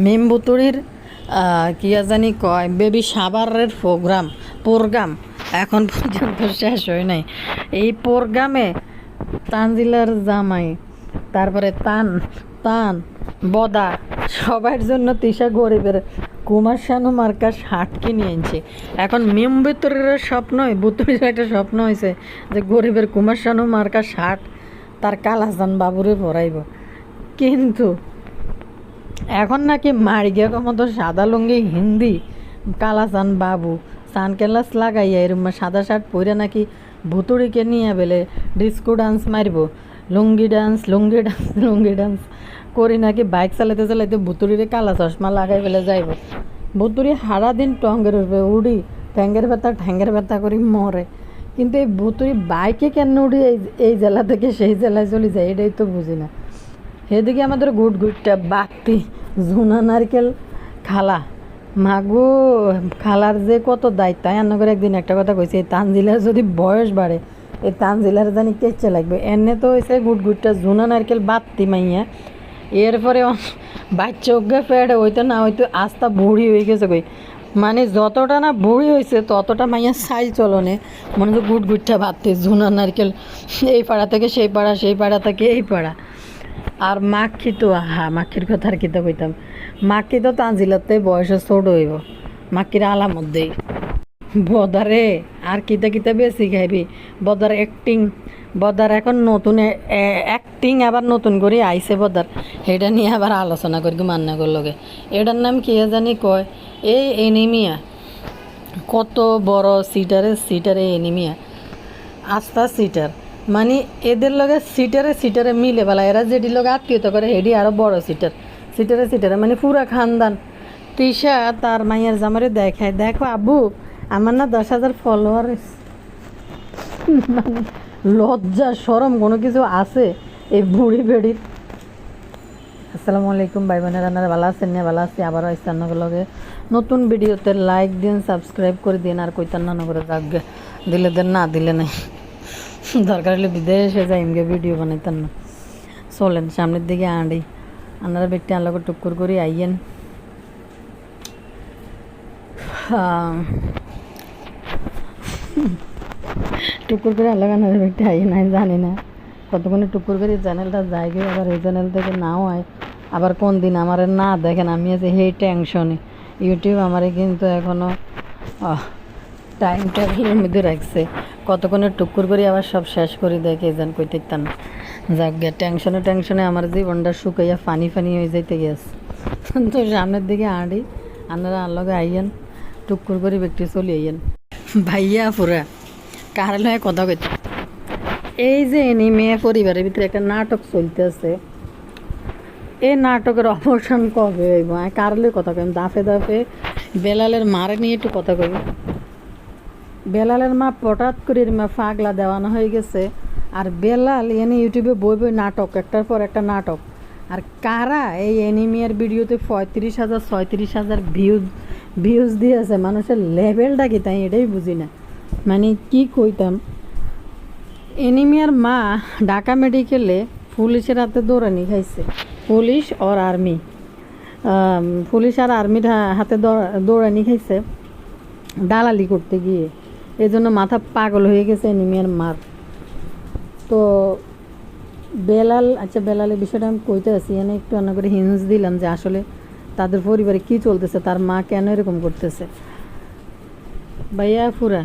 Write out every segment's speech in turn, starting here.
মেমবুতুরির কি জানি কয় বেবি সাবারের প্রোগ্রাম এখন পর্যন্ত শেষ হয় নাই। এই প্রোগ্রামে তানজিলার জামাই, তারপরে তান তান বদা, সবার জন্য তিশা গরিবের কুমার শানু মার্কা শার্ট কিনে আনছে। এখন মেমবুতুরের স্বপ্নই বুতুরির একটা স্বপ্ন হয়েছে যে গরিবের কুমার শানু মার্কা শার্ট তার কালাসান বাবুরে পরাইব। কিন্তু এখন নাকি মারিগিয়া মতো সাদা লুঙ্গি হিন্দি কালাসান বাবু সানকেলাস লাগাইয়া এরম সাদা শার্ট পরে নাকি ভুতুড়িকে নিয়ে বেলে ডিস্কো ডান্স মারব, লুঙ্গি ডান্স করি নাকি বাইক চালাইতে চালাইতে ভুতুড়িরে কালা চশমা লাগাই বেলে যাইব। ভুতুড়ি সারাদিন টঙ্গের উপরে উড়ি ঠ্যাঙ্গের ব্যথা করি মরে। কিন্তু এই ভুতুড়ি বাইকে কেন উড়ি এই জেলা থেকে সেই জেলায় চলে যায়, এটাই তো বুঝি না। সেদিকে আমাদের গুটটা বাতি ঝুনা নারকেল খালা মাগো, খালার যে কত দায়িত্ব। এমন করে একদিন একটা কথা কইছে, এই তানজিলার যদি বয়স বাড়ে এই তানজিলার জানি কেচ্ছে লাগবে। এনে তো হয়েছে গুটটা ঝুনা নারকেল বাতি মাইয়া, এরপরে বাচ্চা অজ্ঞা ফেড়ে হইতো না হয়তো আস্তা বুড়ি হয়ে গেছে কই। মানে যতটা না বুড়ি হয়েছে ততটা মাইয়া সাইজ চলনে মনে হচ্ছে গুটটা বাতি ঝুনা নারকেল, এই পাড়া থেকে সেই পাড়া, সেই পাড়া থেকে এই পাড়া। আর মাক্ষি তো মাক্ষির কথা আর কিতা কইতাম, মাক্ষি তো তানজিলাতে বয়সে ছোট হইব, মাক্ষির আলামত বদারে আর কিতা বেশি খাইবি। বদার অ্যাক্টিং, বদার এখন নতুন অ্যাক্টিং আবার নতুন করে আইছে বদার, সেটা নিয়ে আবার আলোচনা করি মান্না করলগে। এটার নাম কি জানি কয়, এই এনিমিয়া, কত বড় সিটারে এনিমিয়া, আস্তা সিটার। মানে এদের লগে সিটারে মিলে বেলা, এরা যেটির লগে আত্মীয়তা করে হেডি আরও বড় সিটারে মানে পুরা খানদান। তৃষা তার মাইয়ার জামারে দেখায়, দেখো আব্বু আমার না 10,000 ফলোয়ার। মানে লজ্জা শরম কোনো কিছু আছে এই বুড়ি বেড়ির। আসসালামু আলাইকুম ভাই বোনের, আপনারা ভালো আছেন না? ভালো আছি। আবারও ইস্তান্নগর লগে নতুন ভিডিওতে লাইক দিন, সাবস্ক্রাইব করে দিন। আর কইতান্ন করে যাগে দিলে দেন, না দিলে নাই। দরকার হলে বিদেশে যাই এমগে ভিডিও বানাইতাম না। চলেন সামনের দিকে আঁড়ি, আপনারা বেটে আলোকে টুকুর করে আইয়েন। টুকুর করে আলো আপনারা বেটে আইয়েন। আমি জানি না কতক্ষণে টুকুর করে চ্যানেলটা যাই গিয়ে, আবার এই চ্যানেল থেকে নাও হয়, আবার কোন দিন আমার না দেখেন। আমি আছি সেই টেনশনে। ইউটিউব আমারে কিন্তু এখনও টাইম টেবিলের মধ্যে রাখছে, কতক্ষণে টুকুর করে আবার সব শেষ করে দেয় কে জান কইতে না। যাক গে, টেনশনে আমার জীবনটা শুকাইয়া ফানি হয়ে যাইতে গেছে। তো সামনের দিকে আঁড়ি, আপনারা আনলগে আইয়েন, টুকুর করে ব্যক্তি চলে আইয়েন। ভাইয়া পুরা কার লয় কথা কইতে, এই যে মেয়ে পরিবারের ভিতরে একটা নাটক চলতেছে, এই নাটকের অবসান কবে হইব? কার লয় কথা কইম? দাফে বেলালের মারে নিয়ে একটু কথা কইব। বেলালের মা হঠাৎ করে মা পাগলা দেওয়ানো হয়ে গেছে, আর বেলাল এনে ইউটিউবে বই নাটক, একটার পর একটা নাটক। আর কারা এই এনিমিয়ার ভিডিওতে 35,000 36,000 ভিউজ দিয়েছে, মানুষের লেভেলটা কি তাই এটাই বুঝি না। মানে কি কইতাম, এনিমিয়ার মা ঢাকা মেডিকেলে পুলিশের হাতে দৌড়ানি খাইছে, পুলিশ আর আর্মির হাতে দৌড়ানি খাইছে দালালি করতে গিয়ে। এই জন্য মাথা পাগল হয়ে গেছে এনিমিয়ার মার। তো বেলালের বিষয়টা আমি কইতে আছি, এনে একটু অন্য করে হিন্স দিলাম যে আসলে তাদের পরিবারে কি চলতেছে, তার মা কেন এরকম করতেছে। ভাইয়া ফুরা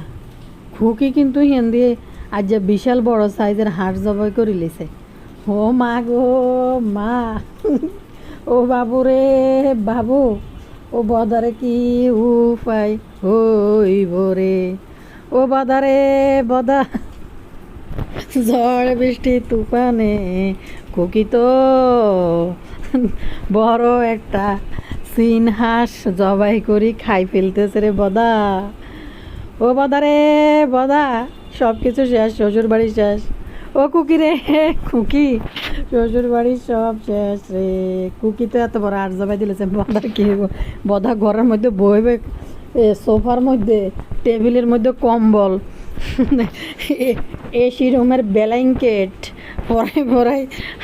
খুকি কিন্তু হেন দিয়ে আজ যে বিশাল বড় সাইজের হাঁস জবাই করে লিছে। ও মা গো মা, ও বাবু রে বাবু, ও বদারে কি উপায় হইব রে, ও বদারে বদা, ঝড় বৃষ্টি তুফানে খুকি তো বড় একটা সিন হাঁস জবাই করি খাই ফেলতেছে রে বদা। ও বদা রে বদা, সব কিছু শেষ, শ্বশুর বাড়ি শেষ। ও খুকি রে খুকি, শ্বশুর বাড়ি সব শেষ রে। খুকি তো এত বড় হাঁস জবাই দিলেছে, বদার কি বদা ঘরের মধ্যে বইবে, সোফার মধ্যে টেবিলের মধ্যে কম্বল, এসি রুমের ব্ল্যাঙ্কেট, পরে পরে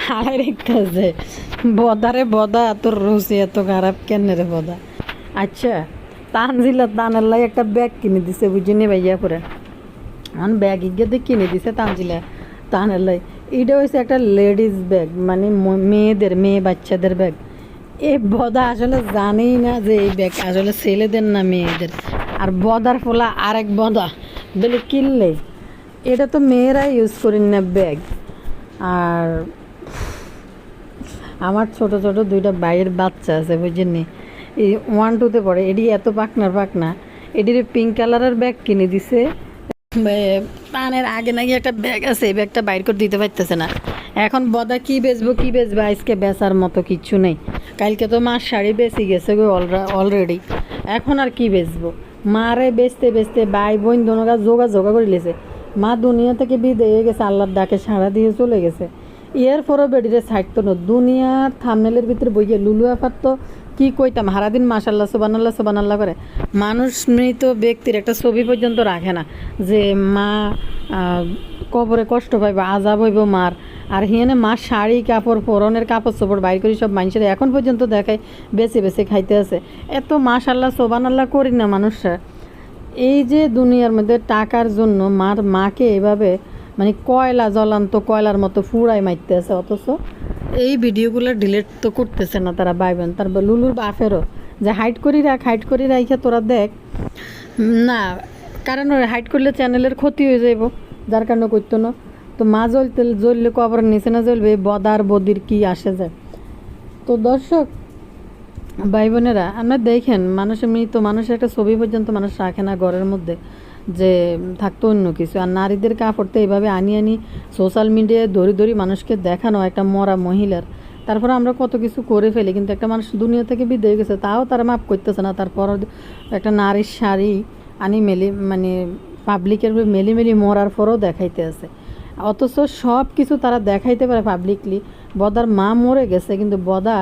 হালাই রেখতেছে বদারে বদা তোর রুচি এত খারাপ কেন রে বদা। আচ্ছা তানজিলা তানের লাই একটা ব্যাগ কিনে দিছে বুঝিনি ভাইয়া পরে এখন ব্যাগ ইজ্ঞাতে কিনে দিছে তানজিলা তানের লাই। এটা হচ্ছে একটা লেডিস ব্যাগ মানে মেয়েদের মেয়ে বাচ্চাদের ব্যাগ। এই বদা আসলে জানেই না যে এই ব্যাগ আসলে ছেলেদের না মেয়েদের। আর বদার ফোলা আরেক বদা বলে কিনলে এটা তো মেয়েরা ইউজ করেন না ব্যাগ। আর আমার ছোট ছোট দুইটা বাইরের বাচ্চা আছে বুঝেননি, এই 1-2-তে পড়ে। এটি এত পাকনা এটির পিঙ্ক কালারের ব্যাগ কিনে দিছে। পানের আগে নাকি একটা ব্যাগ আছে, এই ব্যাগটা বাইর করে দিতে পারতেছে না। এখন বদা কি বেচবো আজকে বেচার মতো কিচ্ছু নেই। কালকে তো মার শাড়ি বেচি গেছে গো অলরেডি, এখন আর কি বেচবো। মারে বেচতে বেচতে ভাই বোন দোনোগা জোগা করে লেছে। মা দুনিয়া থেকে বিদায় হয়ে গেছে, আল্লাহর ডাকে সাড়া দিয়ে চলে গেছে। এর পরও বেডিরে ছাড়তো না। দুনিয়ার থামনেলের ভিতরে বইয়ে লুলু আপার তো কি কইতাম, হারাদিন মাশাল্লাহ সুবহানাল্লাহ করে। মানুষ মৃত ব্যক্তির একটা ছবি পর্যন্ত রাখে না যে মা কবরে কষ্ট পাইব, আজাব হইব মার। আর হিয়ানে মা শাড়ি কাপড় পরনের কাপড় চোপড় বাইর করে সব মানুষের এখন পর্যন্ত দেখায় বেছে বেছে খাইতে আছে। এত মাশাল্লাহ সুবহানাল্লাহ করি না মানুষরা। এই যে দুনিয়ার মধ্যে টাকার জন্য মাকে এভাবে মানে জ্বলান্ত কয়লার মতো ফুড়াই মারতে আছে, অথচ এই ভিডিওগুলো ডিলিট তো করতেছে না তারা ভাইবেন। তারপর লুলুর বাপেরও যে হাইট করি রাখে তোরা দেখ না, কারণ হাইট করলে চ্যানেলের ক্ষতি হয়ে যাইব, যার কারণে করতো না। তো মা জ্বললে কবর নিচে না জ্বলবে, বদার বদির কি আসে যায়। তো দর্শক ভাই বোনেরা আমরা দেখেন মৃত মানুষের একটা ছবি পর্যন্ত মানুষ রাখে না ঘরের মধ্যে, যে থাকতো অন্য কিছু। আর নারীদের কাপড় তো এইভাবে আনি সোশ্যাল মিডিয়ায় ধরি মানুষকে দেখানো একটা মরা মহিলার। তারপর আমরা কত কিছু করে ফেলি, কিন্তু একটা মানুষ দুনিয়া থেকে বিদায় গেছে তাও তারা মাফ করতেছে না। তারপর একটা নারীর শাড়ি মানে পাবলিকের মেলি মরার পরও দেখাইতে আছে, অথচ সব কিছু তারা দেখাইতে পারে পাবলিকলি। বদার মা মরে গেছে, কিন্তু বদা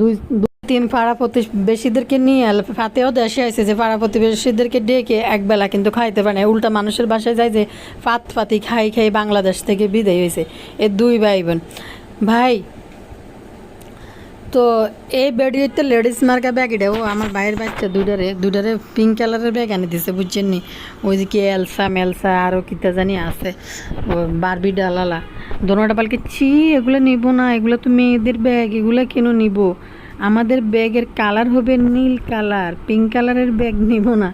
2-3 পাড়া প্রতিবেশীদেরকে নিয়ে ফাতেও দেশে আসে যে পাড়া প্রতিবেশীদেরকে ডেকে একবেলা কিন্তু খাইতে পারে না। উল্টা মানুষের বাসায় যায় যে ফাতি খাই বাংলাদেশ থেকে বিদায় হয়েছে এ 2 ভাই বোন। ভাই তো এই বেডিতে লেডিস মার্কা ব্যাগ এটাও আমার ভাইয়ের বাচ্চা দুইটারে পিঙ্ক কালারের ব্যাগ এনে দিছে বুঝছেন নি। ওই যে কি এলসা মেলসা আরও কিতা জানি আছে, বারবি ডালালা দোনোটা পালকে এগুলো নিব না, এগুলো তো মেয়েদের ব্যাগ, এগুলো কেন নিব? আমাদের ব্যাগের কালার হবে নীল কালার, পিঙ্ক কালারের ব্যাগ নিব না।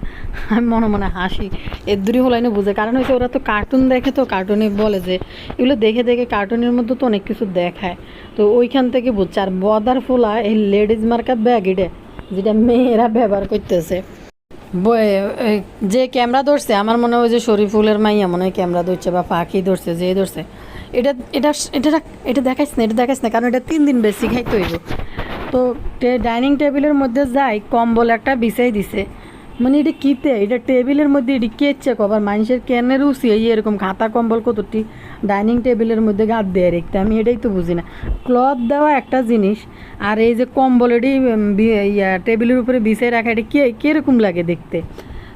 আমি মনে হাসি, এর দূরই হলাই না বুঝে। কারণ হচ্ছে ওরা তো কার্টুন দেখে, তো কার্টুনে বলে যে এগুলো দেখে কার্টুনের মধ্যে তো অনেক কিছু দেখায়, তো ওইখান থেকে বুঝছে। আর বদার ফোলা এই লেডিস মার্কা ব্যাগ এটা যেটা মেয়েরা ব্যবহার করতেছে। যে ক্যামেরা ধরছে আমার মনে হয় যে শরীফুলের মাইয়া মনে হয় ক্যামেরা ধরছে, বা পাখি ধরছে, যে ধরছে এটা এটা এটা এটা দেখাইস না, কারণ এটা 3 দিন বেশি খাইতে হইব। তো ডাইনিং টেবিলের মধ্যে যাই কম্বল একটা বিছাই দিছে, মানে এটা কিতে এটা টেবিলের মধ্যে এটি কেচ্ছে কবার মানুষের কেনের রুচি এরকম খাতা কম্বল কতটি ডাইনিং টেবিলের মধ্যে গাদ দিয়ে রেখতে, আমি এটাই তো বুঝি না। ক্লথ দেওয়া একটা জিনিস, আর এই যে কম্বল এটি টেবিলের উপরে বিছাই রাখা এটা কীরকম লাগে দেখতে।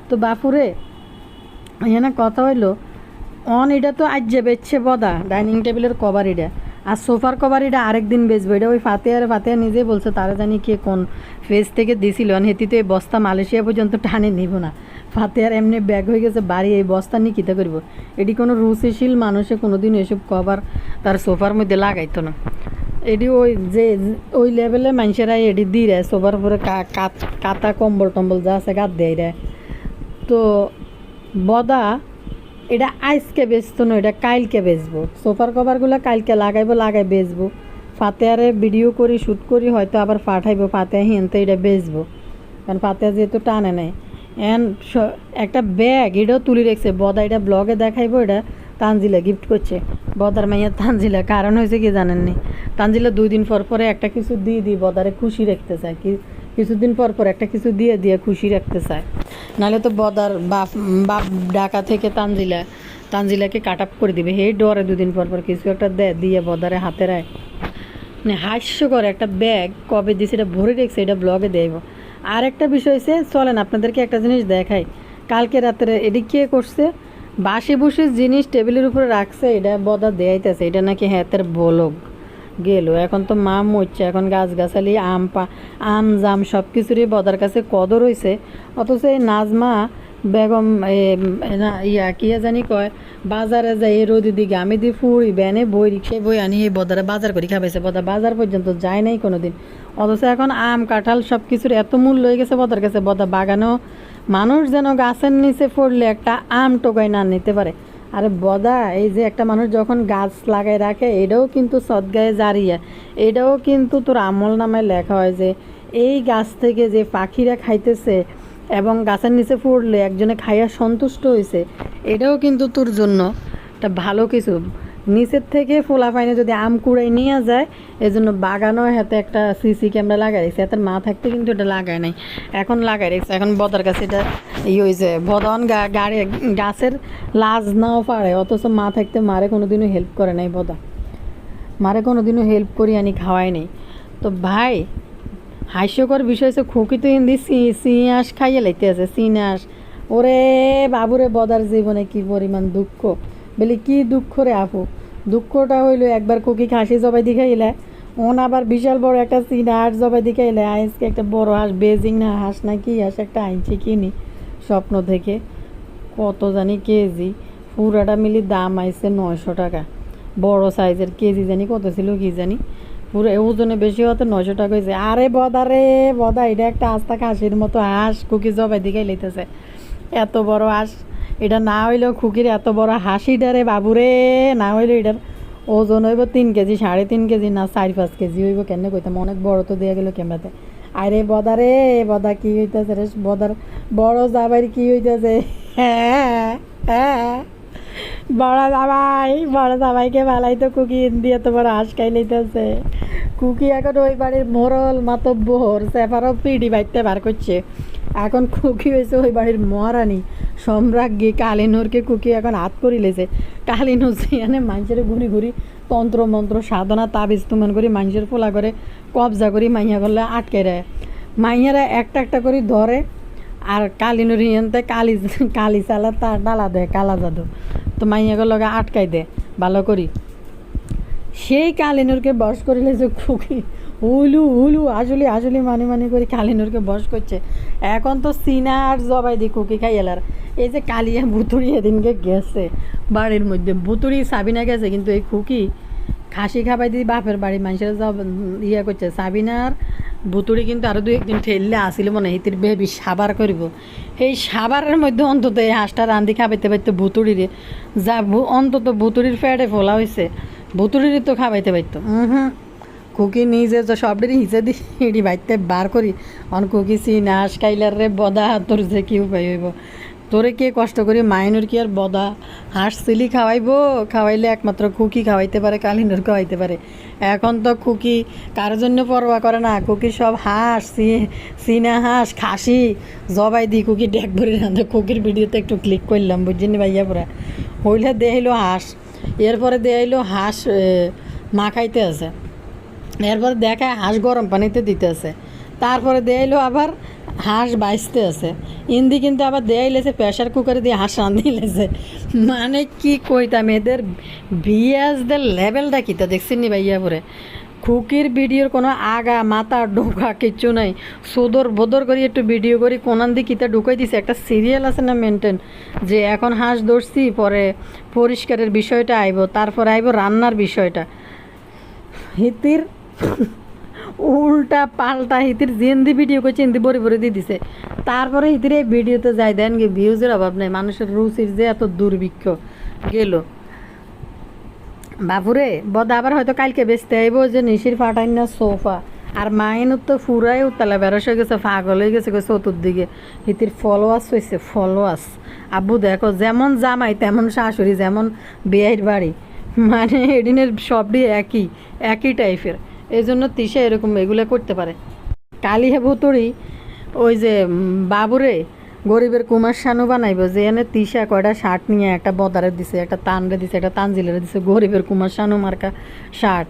তো বাপুরে এখানে কথা হইলো এটা তো আজ যে বেচছে বদা ডাইনিং টেবিলের কভার এটা, আর সোফার কভার এটা আরেকদিন বেচবো। এটা ওই ফাতেহা নিজেই বলছে, তারা জানি কে কোন ফেজ থেকে দিছিল। হেতিতে এই বস্তা মালয়েশিয়া পর্যন্ত টানে নিব না। ফাতেহার এমনি ব্যাগ হয়ে গেছে বাড়ি, এই বস্তা নিয়ে কীতে করবো? এটি কোনো রুচিশীল মানুষে কোনোদিন এসব কভার তার সোফার মধ্যে লাগাইতো না। এটি ওই লেভেলে মানুষেরা এটি দিয়ে দেয় সোফার উপরে কাতা কম্বল টম্বল যা আছে গাদ দেয় রে। তো বদা এটা আজকে বেচতো না, এটা কালকে বেচবো। সোফার কভারগুলো কালকে লাগাই বেচবো। ফাতেহারে ভিডিও করি শ্যুট করি হয়তো আবার পাঠাইবো ফাতেহা হিনতে এটা বেচবো, কারণ ফাতেহা যেহেতু টানে নেয়। একটা ব্যাগ এটাও তুলে রেখেছে বদা, এটা ব্লগে দেখাইবো। এটা তানজিলা গিফট করছে, বদার মাইয়া তানজিলা। কারণ হয়েছে কি জানেননি, তানজিলা 2 দিন পর একটা কিছু দিয়ে বদারে খুশি রাখতে চায়, কিছুদিন পর একটা কিছু দিয়ে খুশি রাখতে চায়। নাহলে তো বদার বাপ ঢাকা থেকে তানজিলাকে কাট আপ করে দিবে। এই ডরে 2 দিন পর কিছু একটা দিয়ে বদারে হাতে রায়। মানে হাস্যকর একটা ব্যাগ কবে দিয়েছে এটা ভরে রেখেছে, এটা ব্লগে দেব। আর একটা বিষয় হচ্ছে, চলেন আপনাদেরকে একটা জিনিস দেখাই। কালকে রাত্রে এটি কে করছে, বাসি বুসি জিনিস টেবিলের উপরে রাখছে, এটা বদা দেয়াইতেছে, এটা নাকি হাতের বলক গেল। এখন তো মা মরছে, এখন গাছগাছালি আম জাম সব কিছুরই বদার কাছে কদর হইছে। অথচ এই নাজমা বেগম কিয়া জানি কয় বাজারে যাই এই রোদি দিকে আমি দি ফুড়ি ব্যানে বই রিক্সায় বই আনি এই বদারে বাজার করে খাবাইছে। বদা বাজার পর্যন্ত যায় নাই কোনো দিন। অথচ এখন আম কাঁঠাল সব কিছুর এত মূল্য হয়ে গেছে বদার কাছে। বদা বাগানেও মানুষ যেন গাছের নিচে পড়লে একটা আম টোকাই না নিতে পারে। আরে বদা, এই যে একটা মানুষ যখন গাছ লাগাই রাখে, এটাও কিন্তু সদগায়ে জারিয়া, এটাও কিন্তু তোর আমল নামায় লেখা হয় যে এই গাছ থেকে যে পাখিরা খাইতেছে এবং গাছের নিচে পড়লে একজনে খাইয়া সন্তুষ্ট হয়েছে, এটাও কিন্তু তোর জন্য একটা ভালো কিছু। নিচের থেকে ফোলা পাইনে যদি আম কুড়াই নিয়ে যায়, এই জন্য বাগানও হাতে একটা সিসি ক্যামেরা লাগাই রেখেছে। হাতের মা থাকতে কিন্তু এটা লাগায় নাই, এখন লাগাই রেখেছে। এখন বদার কাছে এটা হয়েছে, বদন গাড়ি গাছের লাজ নাও পারে, অথচ মা থাকতে মারে কোনোদিনও হেল্প করে নাই। বদা মারে কোনোদিনও হেল্প করি আনি খাওয়াই নেই। তো ভাই, হাস্যকর বিষয় হচ্ছে খুকি তো হিন্দি সিঁয়াস খাইয়ে লাইতে আছে, সিনাস। ওরে বাবুরে, বদার জীবনে কি পরিমাণ দুঃখ, বলি কি দুঃখ রে আপু। দুঃখটা হইলো একবার খুকি খাসি জবাই দিখাইলে, ওন আবার বিশাল বড় একটা সিনাস জবাই দিখাইলে। আজকে একটা বড় হাঁস, বেজিং না হাঁস না কি হাঁস একটা আইনছি কিনি স্বপ্ন থেকে, কত জানি কেজি, পুরাটা মিলি দাম আইছে 900 টাকা। বড় সাইজের কেজি জানি কত ছিল কি জানি, পুরো ওজনে বেশি হতে 900 টাকা হয়েছে। আরে বদা রে বদা, এটা একটা আস্তা খাসির মতো হাঁস খুকি জবাই দিকে লইতেছে। এত বড় হাঁস, এটা না হইলেও খুকির এত বড় হাসিটা রে বাবুরে, না হইলেও এটার ওজন হইব 3 কেজি, 3.5 কেজি না 4-5 কেজি হইব। কেন কইতাম, অনেক বড় তো দেওয়া গেল ক্যামেরাতে। আরে বদা রে বদা, কি হইতেছে রে বদার বড় জামাইর কি হইতেছে? হ্যাঁ হ্যাঁ, বড় জামাইকে ভালাই তো কুকি দিয়ে তো বড় হাঁস খাই লইতেছে। কুকি এখন ওই বাড়ির মোরল মাতব্বর সেফারও পিডি বাইতে বার করছে। এখন কুকি হয়েছে ওই বাড়ির মহারানী সম্রাজ্ঞী কালিনুরকে কুকি এখন হাত করি লেছে। কালিনুর সেখানে মানুষের ঘুরি ঘুরি তন্ত্র মন্ত্র সাধনা তাবিজ তুমান করি মানুষের ফোলা করে কবজা করি মাইয়া করলে আটকে দেয়। মাইয়ারা একটা একটা করে ধরে, আর কালিনুর হিয়ানতে কালি চালা তার ডালা দেয় কালা জাদু, তো মাইয়াকে লগে আটকাই দে ভালো করি। সেই কালিনুরকে বস করিলে যে খুকি উলু উলু আসলে আসলে মানি করে কালিনুরকে বস করছে। এখন তো সিনা আর জবাই দি খুকি খাই এলার। এই যে কালিয়া বুতুড়ি এদিনকে গেছে বাড়ির মধ্যে, বুতুড়ি সাবিনা গেছে, কিন্তু এই খুকি খাসি খাবাই দিয়ে বাপের বাড়ি মানুষের জব করছে। সাবিনার বুতুড়ি কিন্তু আরও 2-1 দিন ঠেললে আসিল মনে হিতির বেবি সাবার করব। এই সাবারের মধ্যে অন্তত এই হাঁসটা রান্ধি খাবাইতে পারতো বুতুড়িরে, যা অন্তত বুতুড়ির ফ্যাটে ফোলা হয়েছে, বুতুড়িরই তো খাবাইতে পারতো। কুকি নিজে তো সবটারই হিসে দি এটি বাইতে বার করি। অন কুকি চিনা হাঁস খাইলার রে বদা, তোর যে কি উপায় হইব? তোরে কে কষ্ট করি মাইনুর কি আর বদা হাঁস চিলি খাওয়াইলে একমাত্র খুকি খাওয়াইতে পারে, কালিনুর খাওয়াইতে পারে। এখন তো খুকি কারোর জন্য পরোয়া করে না, খুকি সব হাঁস চীনা হাঁস খাসি জবাই দি কুকি ডেক ভরে রাঁধে। খুকির ভিডিওতে একটু ক্লিক করলাম, বুঝছেন ভাইয়া পুরা হইলে দেখাইলো হাঁস, এরপরে দেখাইলো হাঁস মাখাইতে আছে, এরপরে দেখায় হাঁস গরম পানিতে দিতে আছে, তারপরে দেখাইলো আবার হাঁস বাইসতে আছে। ইন্দি কিন্তু আবার দেয়াইলেছে প্রেশার কুকারে দিয়ে হাঁস রাঁধিলেছে। মানে কি কইতাম, এদের বিয়াজদের লেভেলটা কী তা দেখছেন নি ভাইয়া পরে? খুকির ভিডিওর কোনো আগা মাথা ঢোকা কিচ্ছু নাই, সোদর বদর করি একটু ভিডিও করি কোনান দিয়ে কিতা ঢুকাই দিছে। একটা সিরিয়াল আছে না মেনটেন, যে এখন হাঁস ধরছি, পরে পরিষ্কারের বিষয়টা আইব, তারপরে আইব রান্নার বিষয়টা। হিতির উল্টা পাল্টা হিতির যেন্দি ভিডিও করছে এন্দি বড়ি দিয়ে দিছে। তারপরে হিতির এই ভিডিওতে যাই দেন কি ভিউজের অভাব নেই, মানুষের রুচির যে এত দুর্ভিক্ষ গেল বাপুরে। বদা আবার হয়তো কালকে বেচতে আইব যে নিশির ফাটাইন না সোফা, আর মাইনুর তো ফুরাই উত্তালা বেরস হয়ে গেছে, পাগল হয়ে গেছে চতুর্দিকে। হিতির ফলোয়ার্স হয়েছে ফলোয়ার্স। আব্বু দেখো, যেমন জামাই তেমন শাশুড়ি, যেমন বিয়ের বাড়ি, মানে এদিনের সবটি একই টাইপের। এই জন্য তিশা এরকম এগুলো করতে পারে। কালিহে ভুতুড়ি ওই যে বাবুরে গরিবের কুমার শানু বানাইব, যে এনে তিশা কয়টা শার্ট নিয়ে একটা বদারে দিছে, একটা তানরে দিছে, একটা তানজিলেরে দিছে, গরিবের কুমার শানু মার্কা শার্ট।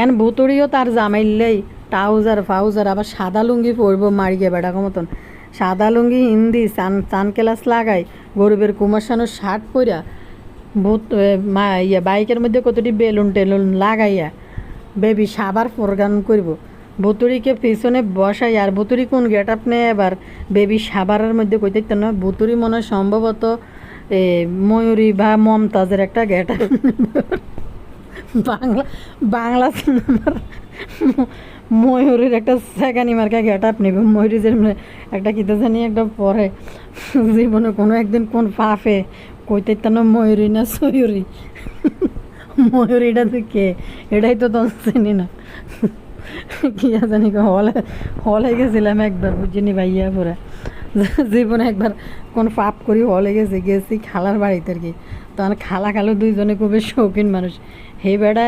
এন ভুতুড়িও তার জামাইলেই ট্রাউজার ফাউজার আবার সাদা লুঙ্গি পরবো মারিয়ে বেড়াকো মতন, সাদা লুঙ্গি হিন্দি চান ক্লাস লাগাই গরিবের কুমারশানোর শার্ট পরা বাইকের মধ্যে কতটি বেলুন টেলুন লাগাইয়া বেবি সাবার প্রোগ্রাম করব বুতুরিকে পিছনে বসাই আর বুতুরি কোন গেট আপ নেয় এবার বেবি সাবারের মধ্যে কইতে না বুতুরি মনে হয় সম্ভবত ময়ূরী বা মমতাজের একটা গেট আপ বাংলা সিনেমার ময়ূরীর একটা সেকানি মার্কা গেট আপ নেবে ময়ূরী যে একটা কিতা জানি একটা পরে জীবনে কোনো একদিন কোন পাফে কইতে না ময়ূরী না সয়ূরী ময়ূরীটা তুই কে এটাই তো তোর চিনি না কি জানি হলে গেছিলাম একবার বুঝিনি ভাইয়া পুরা জীবনে একবার কোন পাপ করি হলে গেছি খালার বাড়িতে আর কি তখন খালা খালো দুইজনে খুবই শৌখিন মানুষ হে বেড়া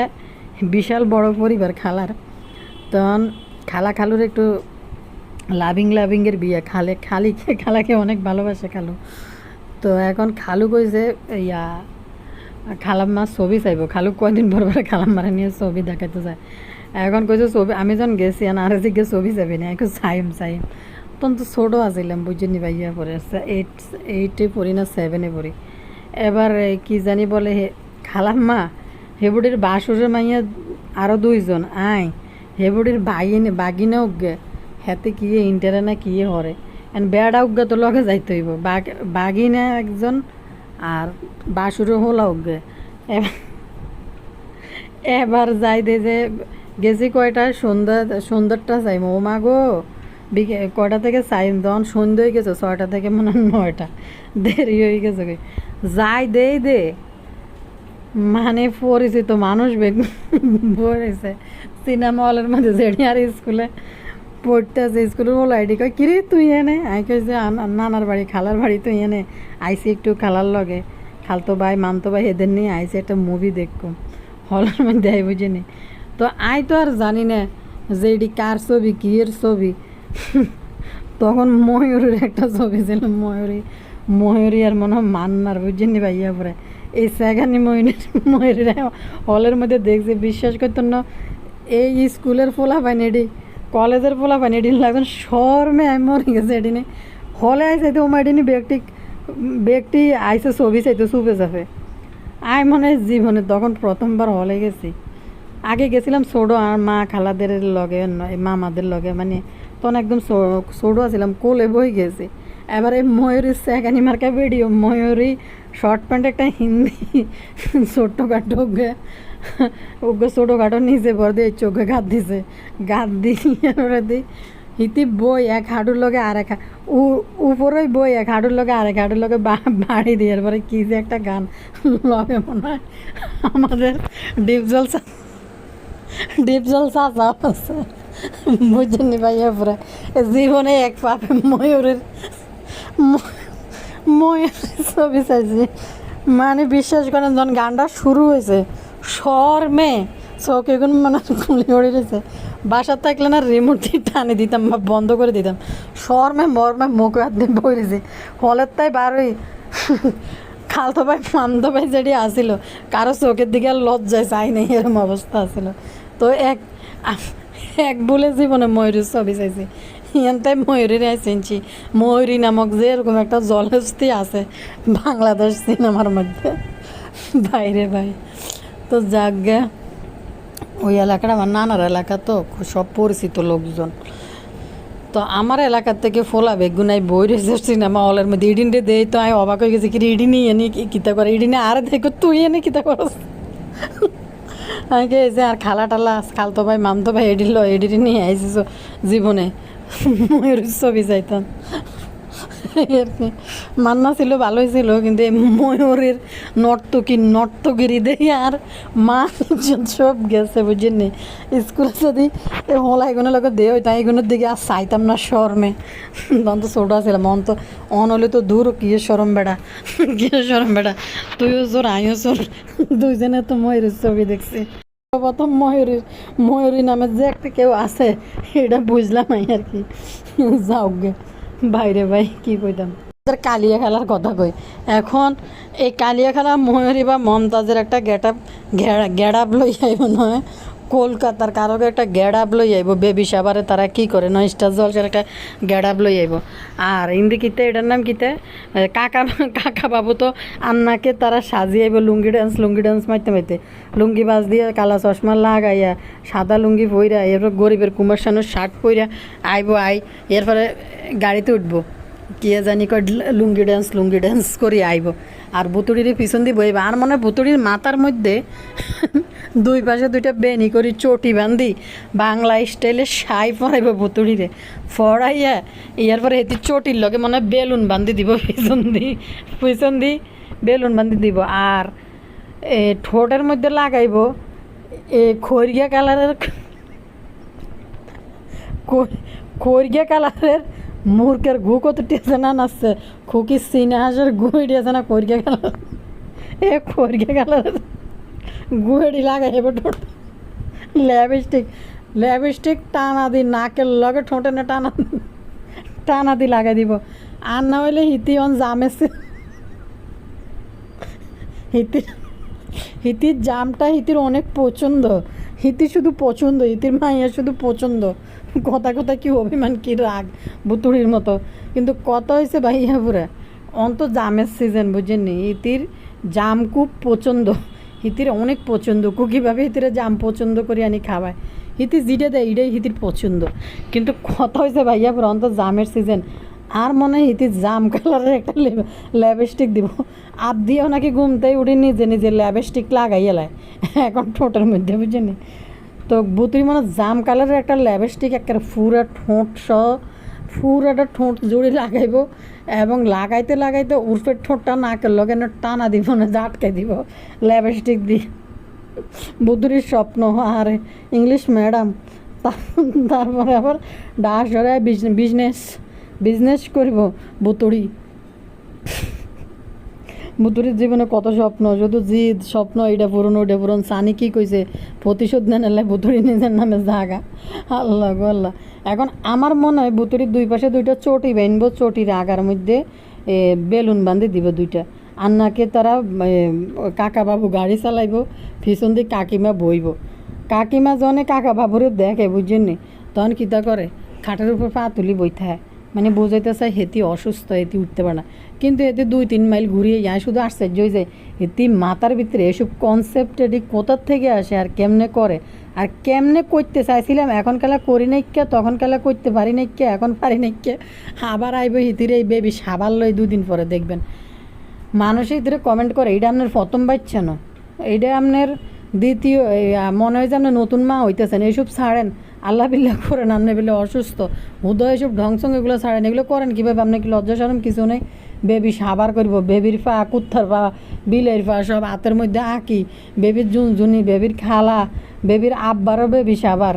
বিশাল বড় পরিবার খালার তখন খালা খালুর একটু লাভিংয়ের বিয়ে খালাকে অনেক ভালোবাসে খালু তো এখন খালু কইছে ইয়া খালাম্মা ছবি চাইব খালু কয়দিন পর খালাম্মারা নিয়ে ছবি দেখাইতে যায় এখন কইছে ছবি আমি যখন গেছি আর জিজ্ঞে ছবি যাবি না এখন চাইম তখন তো ছোটো আসছিলাম বুঝিনি ভাইয়া পরে এইটে পড়ি না 7-এ পড়ি এবার কি জানি বলে হে খালাম্মা হেবুডির বাসুরের মাইয়া আরও 2জন আয় হেবুডির বাগিনা উগে হেতে কিয়ে ইন্টারে না কিয়ে হরে এন বেড়া উগে তো লগে যাইতে হইব বাগিনা একজন আর বাসুরও হলা উগে এবার যাই দে যে গেছি কয়টা সন্ধ্যাটা চাই ও মা গো কয়টা থেকে চাই তখন সন্ধ্যে হয়ে গেছে 6টা থেকে মনে হয় 9টা দেরি হয়ে গেছে যাই দে মানে পরিচিত মানুষ পড়েছে সিনেমা হলের মধ্যে যেটি আর স্কুলে পড়তেছে স্কুলের বলো আইডি কয় কিরে তুই এনে আই কইছে নানার বাড়ি খালার বাড়ি তুই এনে আইসি একটু খালার লগে খালতো ভাই মানতো ভাই এদের নিয়ে আইসি একটা মুভি দেখকুম হলের মধ্যে আই বুঝিনি তো আই তো আর জানি না যে এটি কার ছবি কিয়ের ছবি তখন ময়ূরের একটা ছবি ছিল ময়ূরী আর মনে হয় মান্নার বুঝিনি ভাইয়া পরে এই সেখানে ময়ূরীরা হলের মধ্যে দেখছে বিশ্বাস করতো না এই স্কুলের ফোলা পাইনি এটি কলেজের ফোলা পাইনি এটি লাগতো শর্মে আমি মরে গেছে এটিনে হলে আইসে তো আমার এটিনি ব্যক্তি আইসে ছবি চাইতো চুপে চাপে আই মনে হয় জীবনে তখন প্রথমবার হলে গেছি আগে গেছিলাম ছোটো আর মা খালাদের লগে মামাদের লগে মানে তখন একদম ছোটো আছিলাম কোলে বই গেছি এবার এই ময়ূরীর সেখানি মার্কা ভিডিও ময়ূরী শর্ট প্যান্ট একটা হিন্দি ছোট্টখাটো ওকে ছোটোখাটো নিচে পর দিয়ে চোখে গাত দিয়ে হিতি বই এক হাঁটুর লগে আর এক উপরে বই এক হাঁটুর লগে আরেক হাঁটুর লগে বাড়ি দিয়ে এরপরে কী যে একটা গান লগে মনে হয় আমাদের ডিপজল চাচা আছে বুঝছেন ভাইয়া পরে জীবনে এক পাপে ময়ূরের ছবি চাইছি মানে বিশ্বাস করেন যখন গানটা শুরু হয়েছে শর্মে চোখ এগুন মানে খুলে উড়ে রয়েছে বাসার থাকলে না রিমোট দিয়ে টানে দিতাম বা বন্ধ করে দিতাম শর্মে মর্মে মুখ হাত দিয়ে বই রয়েছে হলের তাই বারোই খালতো ভাই মামতো ভাই যেটি আসিল কারো চোখের দিকে আর লজ্জায় চাই নেই এরকম অবস্থা আসিল তো এক বলে জীবনে ময়ূরীর ছবি চাইছি তাই ময়ূরীর চিনছি ময়ূরী নামক যে এরকম একটা জলহস্তি আছে বাংলাদেশ সিনেমার মধ্যে বাইরে ভাই তো যাক ওই এলাকাটা আমার নানার এলাকা তো সব পরিচিত লোকজন তো আমার এলাকার থেকে ফোলা বেগুনাই বই রয়েছে সিনেমা হলের মধ্যে ইডিনটে দেয় তো আমি অবাক হয়ে গেছি কি ইডিনি এনে কিতা করে ইডিনে আর দেখো তুই এনে কিতা করস আমাকে এসে আর খালা টালা খালতো ভাই মামতো ভাই এডিটি নিয়ে আইসিস জীবনে ময়ূরের ছবি চাইতাম আর কি মান্না ছিল ভালোই ছিল কিন্তু এই ময়ূরের নর্তগিরি দেখি আর মা সব গেছে বুঝিনি স্কুলে যদি এই হলাইগুলোর লোক দে তাই এগুলোর দিকে আর চাইতাম না শর্মে তখন তো ছোটো ছিলাম মন তো অন হলে তো দূর কিয়ে সরম বেড়া তুইও চোর আইও চোর দুইজনে তো ময়ূরের ছবি দেখছি প্রথম ময়ূরী নামের যে একটা কেউ আছে এটা বুঝলাম আর কি যাও গে বাইরে ভাই কি কইতাম কালিয়া খেলার কথা কই এখন এই কালিয়া খেলা ময়ূরী বা মমতাজের একটা গেট আপ লই আইব নয় কলকাতার কারো একটা গ্যাডাপ লই আইব বেবি সাবারে তারা কি করে নয় স্টার জলসের একটা গ্যাডাপ লই আইব। আর হিন্দি কিতে এটার নাম কিতে কাকা কাকা বাবু তো আন্নাকে তারা সাজিয়ে আইব লুঙ্গি ডান্স মাইতে মাইতে লুঙ্গি বাজ দিয়ে কালা চশমা লাগাইয়া সাদা লুঙ্গি পইরা এরপর গরিবের কুমার শানুর শার্ট পইরা আইব এরপরে গাড়িতে উঠবো কে জানি কয় লুঙ্গি ড্যান্স করে আইব। আর বুতুড়ির পিছন দিয়ে বইব আর মনে হয় বুতুড়ির মাথার মধ্যে দুই পাশে দুইটা বেনি করি চটি বান্ধি বাংলা স্টাইলে সাই পরাইব বুতুড়িরে ফড়াইয়া ইয়ার পরে এটি চটির লগে মনে হয় বেলুন বান্ধি দিব পিছন দি বেলুন বান্ধি দিব। আর ঠোঁটের মধ্যে লাগাইব খৈরিয়া কালারের মুরগের ঘু কত টেছে না নাচছে খুকি সিনে হাঁসের গুঁড়ি দিয়েছে না খৈরিয়া কালার খৈরিয়া কালারের গুঁড়ি লাগাই এবার ঠোঁট ল্যাবস্টিক টানা দি নাকের লগে ঠোঁটে না টানা দি লাগাই দিব। আর না হইলে হিতি জামেছে হিতির জামটা হিতির অনেক পছন্দ। হিতি শুধু পছন্দ, হিতির মাইয়া শুধু পছন্দ। কথা কি অভিমান কি রাগ বুতুড়ির মতো, কিন্তু কত হয়েছে ভাইয়া পুরা অন্ত জামের সিজন বুঝেননি। হিতির জাম খুব পছন্দ, হিতির অনেক পছন্দ। কীভাবে হিতিরে জাম পছন্দ করে আনি খাওয়ায়, হিতি যেটা দেয় এটাই হিতির পছন্দ। কিন্তু কথা হয়েছে ভাইয়া পুরা অন্ত জামের সিজন। আর মনে হয় হিতির জাম কালারের একটা ল্যাবস্টিক দিব। আর দিয়েও নাকি ঘুমতেই উঠে নিজে ল্যাবস্টিক লাগাই এলায় এখন ঠোঁটের মধ্যে বুঝেনি। তো বুতুরি মনে জাম কালারের একটা ল্যাবস্টিক একটা পুরাটা ঠোঁট জুড়ে লাগাইব এবং লাগাইতে উর্ফের ঠোঁটটা নাকের লগে টানা দিব না আটকাই দিব ল্যাবস্টিক দিয়ে। বুতুরির স্বপ্ন আর ইংলিশ ম্যাডাম, তারপরে আবার ডাস ধরায় বিজনেস করব। বুতুরির জীবনে কত স্বপ্ন, শুধু জিদ স্বপ্ন এটা পূরণ সানি কি কইছে প্রতিশোধ নেন এলে বুতুরি নিজের নামে জাগা। আল্লাহ গো আল্লাহ। এখন আমার মনে হয় বুতুরির দুই পাশে দুইটা চটি বানবো, চটির আগার মধ্যে বেলুন বান্ধি দিব দুইটা। আন্নাকে তারা কাকা বাবু গাড়ি চালাইব, পিছন দিয়ে কাকিমা বইব। কাকিমা জনে কাকা বাবুরে দেখে বুঝছেন তখন কিতা করে খাটের উপর পা তুলি বইথায়, মানে বোঝাইতে চাই হেতি অসুস্থ, হেতি উঠতে পারে না। কিন্তু এতে 2-3 মাইল ঘুরিয়ে যায়, শুধু আশ্চর্য হয়ে যায় হেতি মাথার ভিতরে এসব কনসেপ্ট এটি কোথার থেকে আসে আর কেমনে করে আর কেমনে করতে চাইছিলাম এখন কালা করি নাই কে, তখন কালা করতে পারি নাই কে, এখন পারি নাই কে। আবার আইব হিতির এই বেবি সাবাল লই 2 দিন পরে দেখবেন মানুষ হিতিরে কমেন্ট করে এইটা আপনার প্রথম বাচ্চা না, এইটা আপনার দ্বিতীয়, মনে হয় যে আপনার নতুন মা হইতেছেন। এইসব ছাড়েন, আল্লাহ বিল্লাহ করেন। আপনি বলে অসুস্থ হুদয় এসব ঢংসং এগুলো ছাড়েন, এগুলো করেন কীভাবে? আপনি কি লজ্জা সরম কিছু নেই? বেবি সাবার করব, বেবির পা কুত্থার পা বিলের পা সব হাতের মধ্যে আঁকি, বেবির জুনজুনি, বেবির খালা, বেবির আব্বারও বেবি সাবার।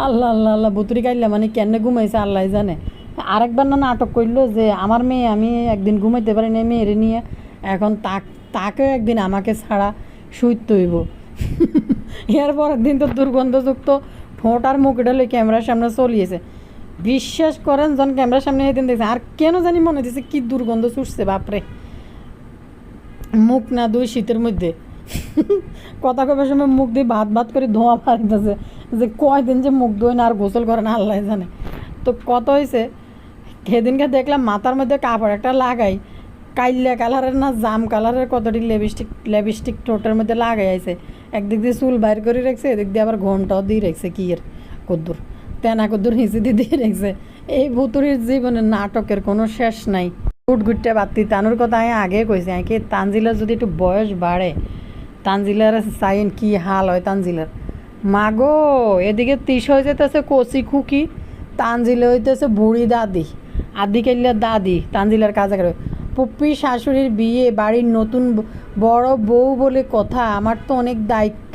আল্লাহ আল্লাহ আল্লাহ। বুতুরি কাইলে মানে কেন ঘুমাইছে আল্লাহ জানে। আরেকবার না নাটক করলো যে আমার মেয়ে, আমি একদিন ঘুমাইতে পারি না মেয়েরে নিয়ে, এখন তাকেও একদিন আমাকে ছাড়া শুইতে হইব। এর পরের দিন তো দুর্গন্ধযুক্ত ঠোঁট আর মুখ এটা লই ক্যামেরার সামনে চলিয়েছে। বিশ্বাস করেন যখন ক্যামেরার সামনে এদিন দেখছে আর কেন জানি মনে হচ্ছে কি দুর্গন্ধ ছুটছে বাপরে। মুখ না দুই শীতের মধ্যে কথা কবার সময় মুখ দিয়ে ভাত করে ধোঁয়া পারিতেছে যে কয়দিন যে মুখ ধোয় না আর গোসল করে না আল্লাহ জানে। তো কত হয়েছে সেদিনকে দেখলাম মাথার মধ্যে কাপড় একটা লাগাই কাইল্লা কালারের না জাম কালারের কতটি লেপস্টিক ঠোঁটের মধ্যে লাগাই আছে। একদিক দিয়ে চুল বাইর করে রাখছে, এদিক দিয়ে আবার ঘন্টাও দিয়ে রাখছে কি এর কদ্দুর তেনা কদ্দুর হিঁচি দিয়ে রাখছে। এই ভুতুরির জীবনের নাটকের কোনো শেষ নাই। গুটগুটটা বাত্তি তানুর কথা আমি আগে কইছি, কি তানজিলার যদি একটু বয়স বাড়ে, তানজিলার চাইন কি হাল হয় তানজিলার। মাগো এদিকে 30 হয়ে যেতেছে কচি খুকি, তানজিলা হইতেছে বুড়ি দাদি, আদি কাইল্লার দাদি তানজিলার কাজে করে। পুপ্পি শাশুড়ির বিয়ে, বাড়ির নতুন বড় বউ বলে কথা, আমার তো অনেক দায়িত্ব,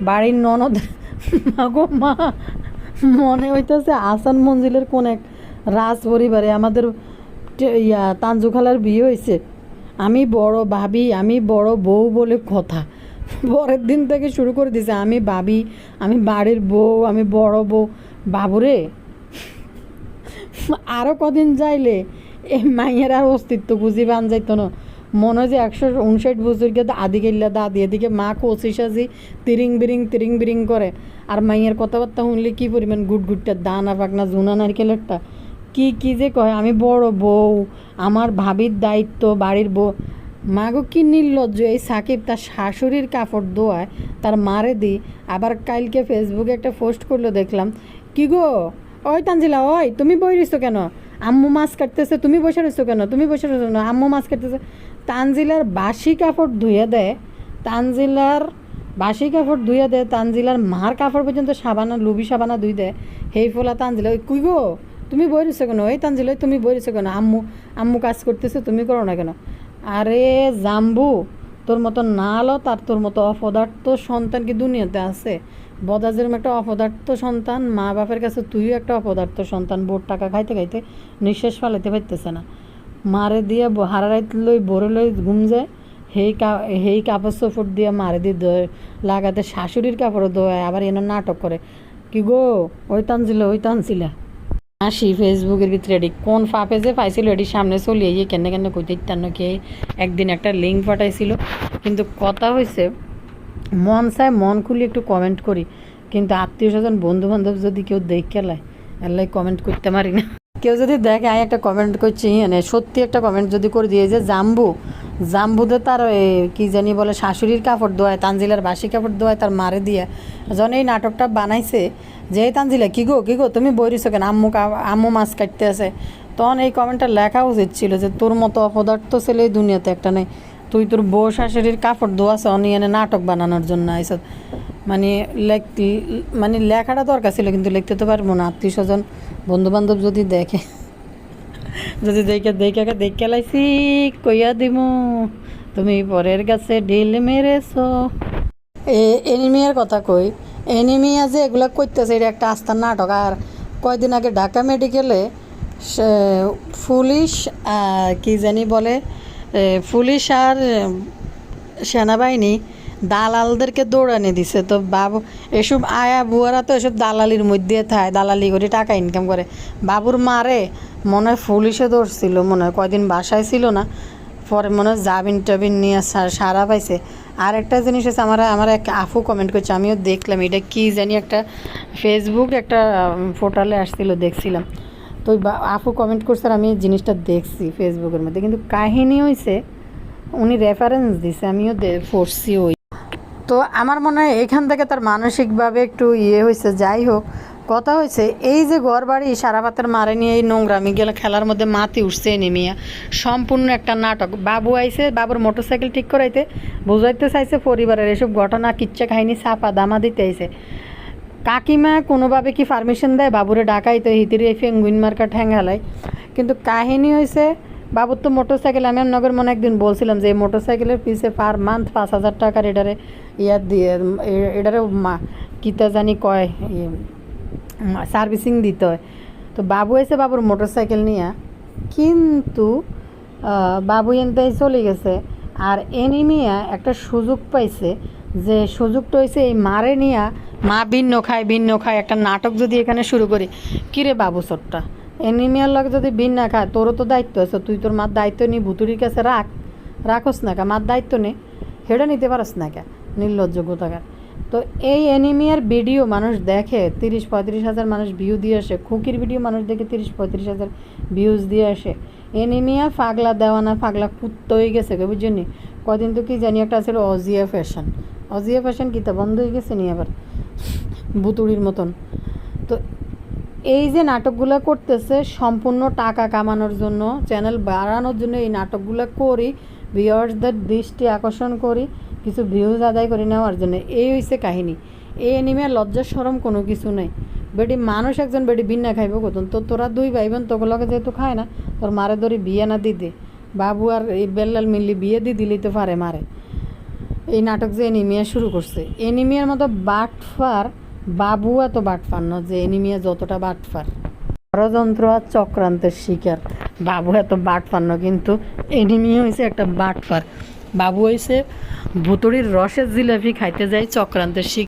বাড়ির ননদ। মাগো মা মনে হইতেছে আসান মঞ্জিলের কোন এক রাজ পরিবারে আমাদের তানজু খালার বিয়ে হয়েছে। আমি বড় ভাবি, আমি বড় বউ বলে কথা। পরের দিন থেকে শুরু করে দিছে আমি ভাবি, আমি বাড়ির বউ, আমি বড় বউ। বাবুরে আরও কদিন যাইলে এই মাইয়ের আর অস্তিত্ব খুঁজি বান যাইত না। মনে হয় যে 159 গিয়ে আদি গেল্লা দাদি এদিকে মা কচি সাজি তিরিং বিরিং করে, আর মাইয়ের কথাবার্তা শুনলে কি পরিমাণ গুটগুটটা দানা পাকনা জুনা নারকেলেরটা কি যে কয় আমি বড় বউ, আমার ভাবির দায়িত্ব বাড়ির বউ। মাগো কি নির্লজ্জ এই সাকিব তার শাশুড়ির কাপড় ধোয়ায় তার মারে দি। আবার কালকে ফেসবুকে একটা পোস্ট করলো দেখলাম, কি গো ওই তানজিলা ওই তুমি বই রইছো কেন, আম্মু মাছ কাটতেছে তুমি বসে রইছো কেন, তুমি বসে রইছো কেন, আম্মু মাছ কাটতেছে। তানজিলার বাসি কাপড় ধুয়ে দেয়, তানজিলার মার কাপড় পর্যন্ত সাবানা লুবি সাবানা ধুই দেয়। হেই ফোলা তানজিলা ওই কুই গো তুমি বই রইছো কেন, ওই তানজিলা তুমি বই রইছো কেন, আম্মু কাজ করতেছে তুমি করো না কেন। আরে জাম্বু, তোর মতো নালো তার তোর মতো অপদার্থ সন্তান কি দুনিয়াতে আছে? বদাজেরম একটা অপদার্থ সন্তান, মা বাপের কাছে তুইও একটা অপদার্থ সন্তান। বোর টাকা খাইতে খাইতে নিঃশ্বাস ফালাইতে পারতেছে না, মারে দিয়ে হারারাইত লই বরে লই ঘুম যায়। হেই কাপড় চোপড় দিয়ে মারে দিয়ে দোয় লাগাতে, শাশুড়ির কাপড়ও দোয়, আবার এনার নাটক করে। কি গো ওই টানছিলা আসি ফেসবুকের ভিতরে এডি কোন ফাপে যে পাইছিল এটির সামনে চলিয়ে গিয়ে কেন কইতে ইত্যান্ন কে একদিন একটা লিঙ্ক পাঠাইছিল। কিন্তু কথা হয়েছে মন চায় মন খুলি একটু কমেন্ট করি, কিন্তু আত্মীয় স্বজন বন্ধু বান্ধব যদি কেউ দেখে লাই এলাই কমেন্ট করতে পারি না। কেউ যদি দেখে আমি একটা কমেন্ট করছি মানে সত্যি একটা কমেন্ট যদি করে দিয়ে যে জাম্বুতে তার কি জানি বলে শাশুড়ির কাপড় ধোয়ায়, তানজিলার বাসি কাপড় ধোয়ায় তার মারে দিয়ে যখন এই নাটকটা বানাইছে যে তানজিলা কি গো তুমি বইরিছো কেন, আম্মু মাছ কাটতে আছে, তখন এই কমেন্টটা লেখা উচিত ছিল যে তোর মতো অপদার্থ ছেলে এই দুনিয়াতে একটা নেই, তুই তোর বউ শাশুড়ির কাপড় ধোয়াছে অনিয়ে নাটক বানানোর জন্য আইসত। মানে লেখাটা দরকার ছিল, কিন্তু লিখতে তো পারবো না। আত্মীয় স্বজন বন্ধু বান্ধব যদি দেখে দেখে লাইছি কইয়া দিব তুমি পরের কাছে ঢিল মেরেছো। এনিমিয়ার কথা কই, এনিমিয়া যে এগুলো করতেছে এটা একটা আস্থার নাটক। আর কয়দিন আগে ঢাকা মেডিকেলে পুলিশ কি জানি বলে পুলিশ আর সেনাবাহিনী দালালদেরকে দৌড়ানি দিছে। তো বাবু এসব আয়া বুয়ারা তো এসব দালালির মধ্যে থাকে, দালালি করে টাকা ইনকাম করে। বাবুর মারে মনে হয় পুলিশে ধরছিল, মনে হয় কয়দিন বাসায় ছিল না, পরে মনে হয় জামিন নিয়ে সারা পাইছে। আর একটা জিনিস হচ্ছে আমার এক আফু কমেন্ট করছে, আমিও দেখলাম এটা কি জানি একটা ফেসবুক একটা পোর্টালে আসছিল দেখছিলাম। তো আফু কমেন্ট করছে আর আমি জিনিসটা দেখছি ফেসবুকের মধ্যে, কিন্তু কাহিনী হয়েছে উনি রেফারেন্স দিছে, আমিও পড়ছি ওই। তো আমার মনে হয় এখান থেকে তার মানসিকভাবে একটু হয়েছে। যাই হোক, কথা হয়েছে এই যে ঘর বাড়ি সারা পাতের মারে নিয়ে এই নোংরামি গেলে খেলার মধ্যে মাতি উঠছে নেমিয়া, সম্পূর্ণ একটা নাটক। বাবু আইছে, বাবুর মোটরসাইকেল ঠিক করাইতে বুঝাইতে চাইছে পরিবারের এসব ঘটনা কিচ্ছা কাহিনী চাপা দামা দিতে আইছে। কাকিমা কোনোভাবে কি পারমিশন দেয় বাবুরে ডাকাইতে, হিতিরে ফেঙ্গুইন মার্কা ঠ্যাং হেলায়। কিন্তু কাহিনী হয়েছে বাবুর তো মোটরসাইকেল, আমি নগর মনে একদিন বলছিলাম যে এই মোটরসাইকেলের পিছে পার মান্থ 5,000 টাকার এটারে দিয়ে এটারে কিতা জানি কয় সার্ভিসিং দিতে হয়। তো বাবু এসে বাবুর মোটরসাইকেল নিয়ে, কিন্তু বাবু এনতেই চলে গেছে। আর এনিমিয়া একটা সুযোগ পাইছে, যে সুযোগটা হয়েছে এই মারে নিয়া মা ভিন্ন খায় একটা নাটক যদি এখানে শুরু করি। কিরে বাবু ছোট্টা, এনিমিয়ার লোক যদি ভিন্ন না খায় তোরও তো দায়িত্ব আছে, তুই তোর মার দায়িত্ব নি ভুতুরির কাছে রাখোস না কা, মার দায়িত্ব নে হেটা নিতে পারস না কা, নির্লজ্জ গোতাকার। তো এই এনিমিয়ার ভিডিও মানুষ দেখে 30-35 হাজার মানুষ ভিউ দিয়ে আসে, খুকির ভিডিও মানুষ দেখে 30-35 হাজার ভিউজ দিয়ে আসে। এনিমিয়া পাগলা দেওয়ানা পাগলা কুত্ত হয়ে গেছে বুঝলি। কদিন তো কি জানি একটা আছে অজিয়া ফ্যাশন কিতা বন্ধ হয়ে গেছে নি আবার বুতুড়ির মতন। তো এই যে নাটকগুলো করতেছে সম্পূর্ণ টাকা কামানোর জন্য, চ্যানেল বাড়ানোর জন্য এই নাটকগুলো করি, ভিউয়ার্সদের দৃষ্টি আকর্ষণ করি, কিছু ভিউজ আদায় করে নেওয়ার জন্য। এই হইছে কাহিনী। এই এনিমিয়ার লজ্জা শরম কোনো কিছু নেই। বেটি মানুষ একজন বেটি বিন্না খাইব কতন, তো তোরা দুই ভাই বোন তোগুলোকে যেহেতু খায় না, তোর মারে ধরি বিয়ে না দিতে, বাবু আর এই বেল্লাল মিললি বিয়ে দিয়ে দিলেই তো পারে মারে। এই নাটক যে এনিমিয়া শুরু করছে, এনিমিয়ার মতো বাটফার বাবু এত বাটফার না যে এনিমিয়া যতটা বাটফার। ষড়যন্ত্র আর চক্রান্তের শিকার বাবু এত বাটফার না, কিন্তু এনিমিয়া হয়েছে একটা বাটফার। বাবু হয়েছে ভুতুড়ির রসের জিলাপি খাইতে যায় চক্রান্তের শিকার।